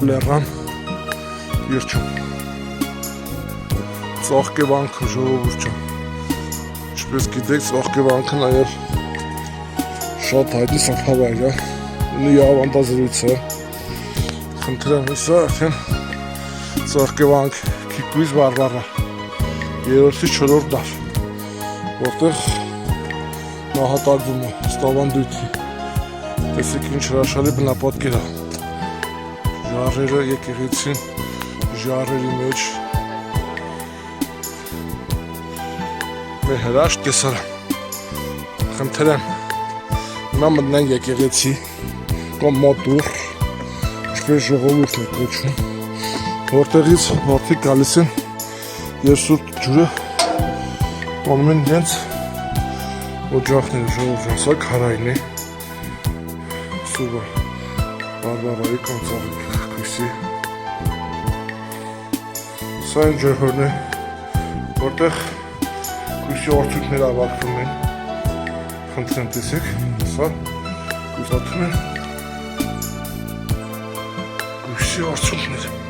լեռան երջում։ Ծաղկևանքը ժողովուրդ ջան։ Ինչպես գիտեք, ծաղկևանքը նաև շատ հայտնի սրբավայր է, ունի ավանդազրույցը։ Խնդրեմ, սա արդեն ծաղկևանքի գույզ բարբառա 3-ից 4-րդ դար, որտեղ նահատակվում է ստավանդույթի։ Տեսեք ինչ հրաշալի բնապատկեր է։ Ժառերը եկեղեցին, ժառերի մեջ մեր հրաշք տեսարան։ Խնդրեմ, հիմա մտնենք եկեղեցի կամ մոտուր, ինչպես ժողովուրդն է կոչվում, որտեղից մարդիկ գալիս են և սուրբ ջուրը տանում են իրենց օջախները ժողովուրդ, սա քարայրն է, սուրբ բարբառայի կամ ծաղիկույսի։ Սա այն ջրհորն է, որտեղ կույսի արդյունքները ավարտվում են։ Խնդրեմ տեսեք, սա կույսաթում են կույսի արդյունքները։